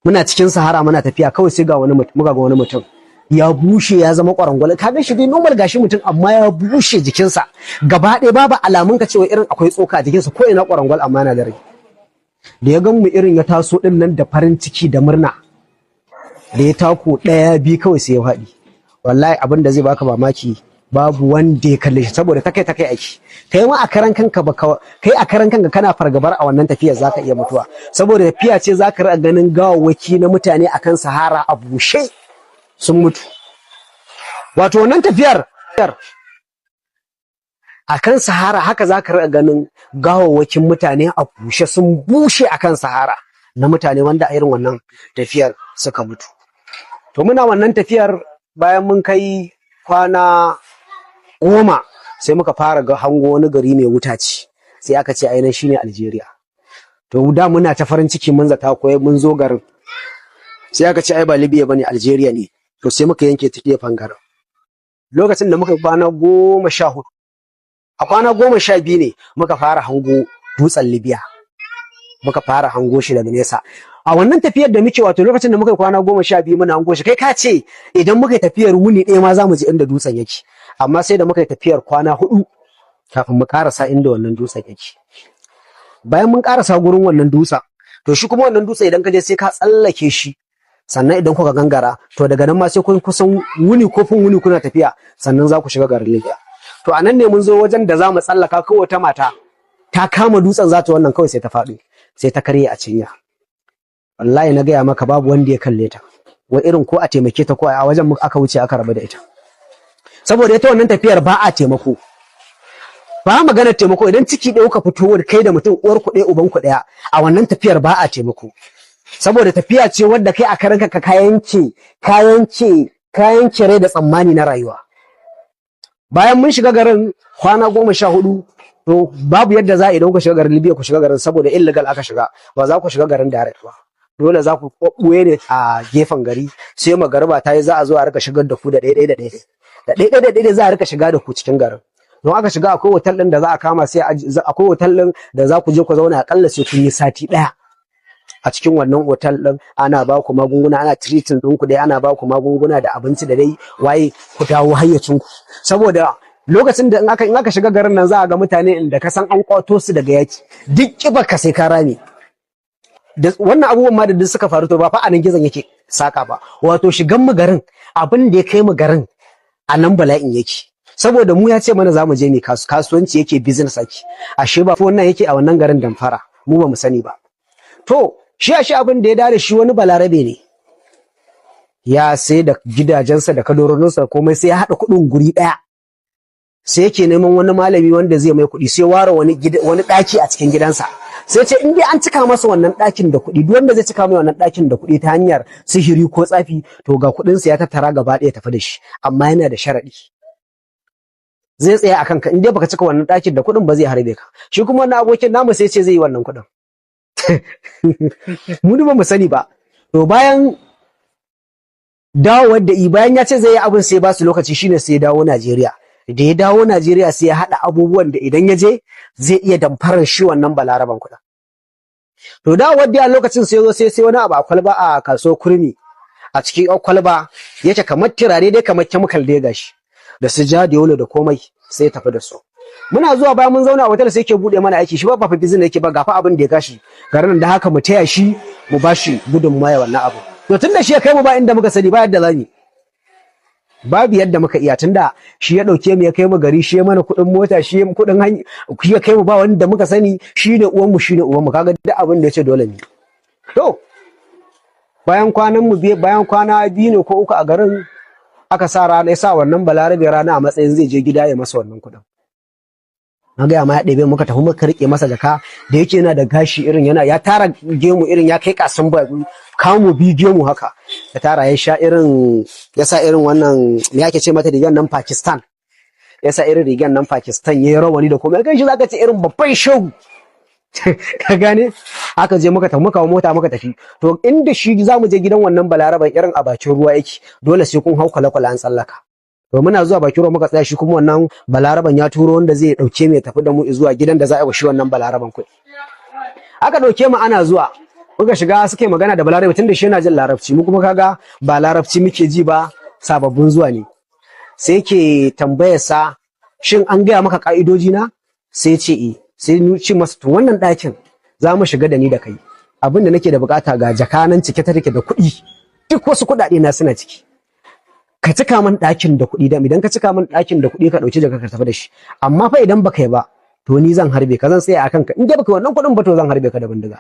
muna cikin sahara muna tafiya kawai sai ga wani mutum muka ga wani mutum ya bushe ya zama kwarangwal ka ga shi dai normal gashi mutum amma ya bushe jikinsa gaba ɗaya babu alamun ka cewa irin akwai tsoka a jikinsa ko ina kwarangwal amma yana da rai da ya gan mu irin ya taso din nan da farin ciki da murna da ya tako ɗaya bi kawai sai ya faɗi wallahi abin da zai baka mamaki babu wanda ya kalle shi saboda takai aiki kai ma a karan kanka kai a karan kanka kana fargabar a wannan tafiyar zaka iya mutuwa saboda tafiya ce zaka riga ganin gawawwaki na mutane akan sahara a bushe sun mutu wato wannan tafiyar akan sahara haka zaka riga ganin gawawwakin mutane a bushe sun bushe akan sahara na mutane wanda a irin wannan tafiyar suka mutu to muna wannan tafiyar bayan mun kai kwana 10 sai muka fara ga hango wani gari mai wuta ce sai aka ce ainihin shine Algeria to da muna ta farin ciki mun zata koyi mun zo garin sai aka ce ai ba Libya bane Algeria ne to sai muka yanke ta gefen garin lokacin da muka kwana 14 a kwana 12 ne muka fara hango dutsen Libya muka fara hango shi daga nesa a wannan tafiyar da muke wato lokacin da muka kwana 12 muna hango shi kai ka ce idan muka tafiyar wuni ɗaya ma za mu je inda dutsen yake amma sai da muka tafiyar kwana 4 kafin mu karasa inda wannan dutsen yake bayan mun karasa gurin wannan dutsen to shi kuma wannan dutsen idan ka je sai ka tsallake shi sannan idan kuka gangara to daga nan ma sai kun kusan wuni ko fin wuni kuna tafiya sannan za ku shiga garin Libya to anan ne mun zo wajen da za mu tsallaka kawai ta mata ta kama dutsen za ta wannan kawai sai ta faɗi sai ta karye a cinya wallahi na gaya maka babu wanda ya kalle ta wai irin ko a taimake ta ko a wajen aka wuce aka rabu da ita saboda ita wannan tafiyar ba a taimako ba maganar taimako idan ciki ɗaya ka fito da kai da mutum uwar ku ɗaya uban ku ɗaya a wannan tafiyar ba a taimako saboda tafiya ce wadda kai a karanka ka kayan rai da tsammani na rayuwa bayan mun shiga garin kwana 14 to babu yadda za a idan ku shiga garin Libya ku shiga garin saboda illegal aka shiga ba za ku shiga garin direct ba dole za ku ɓuye ne a gefen gari sai magariba ta yi za a zo a rika shigar da ku da ɗaya za a rika shiga da ku cikin garin don aka shiga akwai hotel ɗin da za a kama sai akwai hotel ɗin da za ku je ku zauna akalla sai kun yi sati ɗaya a cikin wannan hotel ɗin ana ba ku magunguna ana treating ɗinku dai ana ba ku magunguna da abinci da dai waye ku dawo hayyacinku saboda lokacin da in aka shiga garin nan za a ga mutane inda ka san an kwato su daga yaki duk kibar ka sai ka rame da wannan abubuwan ma da duk suka faru to ba fa anan gizon yake saka ba wato shigan mu garin abin da ya kai mu garin a nan bala'in yake saboda mu ya ce mana za mu je ne kasuwanci yake business ake ashe ba wannan yake a wannan garin damfara mu ba mu sani ba to shi abin da ya dare shi wani balarabe ne ya sai da gidajensa da kadoronsa komai sai ya haɗa kuɗin guri ɗaya sai yake neman wani malami wanda zai mai kuɗi sai ware wani ɗaki a cikin gidansa sai ce in dai an cika masa wannan ɗakin da kuɗi duk wanda zai cika mai wannan ɗakin da kuɗi ta hanyar sihiri ko tsafi to ga kuɗinsa ya tattara gaba ɗaya tafi da shi amma yana da sharaɗi zai tsaya akan ka in dai baka cika wannan ɗakin da kuɗin ba zai harbe ka shi kuma wannan abokin namu sai ce zai yi wannan kuɗin mu ba mu sani ba to bayan dawowar da bayan ya ce zai yi abin sai ba su lokaci shine sai ya dawo Najeriya da ya dawo Najeriya sai ya haɗa abubuwan da idan ya je zai iya damfarar shi wannan balaraban kuɗin to dawowar da a lokacin sai zo sai wani abu a kwalba a kasuwar kurmi a cikin kwalba yake kamar turare dai kamar chemical dai gashi da su ja da yolo da komai sai tafi da su muna zuwa bayan mun zauna a hotel sai yake bude mana aiki shi ba fa bizin yake ba gafa abin da ya gashi garin da haka mu taya shi mu bashi gudun maya wannan abu to tunda shi ya kai mu ba inda muka sani ba yadda zamu babu yadda muka iya tunda shi ya dauke mu ya kai mu gari shi ya mana kudin mota shi ya kudin hanya ya kai mu ba wanda muka sani shine uwan mu kaga duk abin da yace dole ne to bayan kwana biyu ne ko uku a garin aka sa rana ya sa wannan balarabe rana a matsayin zai je gida ya masa wannan kudin na gaya ma ya ɗebe muka tafi muka rike masa jaka da yake yana da gashi irin ya tara gemu irin ya kai kasan ba kamu bi gemu haka ya tara ya sa irin wannan me yake ce mata rigan nan Pakistan ya sa irin rigan nan Pakistan yayi rawani da komai kan shi zaka ce irin babban show ka gane aka je muka tafi muka mota muka tafi to inda shi zamu je gidan wannan balaraban irin a bakin ruwa yake dole sai kun hau kwale-kwale an tsallaka to muna zuwa bakin ruwa muka tsaya shi kuma wannan balaraban ya turo wanda zai dauke mu ya tafi da mu zuwa gidan da za a yi shi wannan balaraban kuɗi aka dauke mu ana zuwa muka shiga suke magana da balarabe tunda shi yana jin larabci mu kuma kaga ba larabci muke ji ba sababbin zuwa ne sai yake tambayar sa shin an gaya maka ka'idoji na sai ce eh sai ni ce masa to wannan ɗakin za mu shiga da ni da kai abinda nake da bukata ga jaka nan cike ta take da kuɗi duk wasu kuɗaɗe na suna ciki ka cika min ɗakin da kuɗi da idan ka cika min ɗakin da kuɗi ka ɗauki jaka ka tafi da shi amma fa idan baka yi ba to ni zan harbe ka zan tsaya akan ka in dai baka wannan kuɗin ba to zan harbe ka da bindiga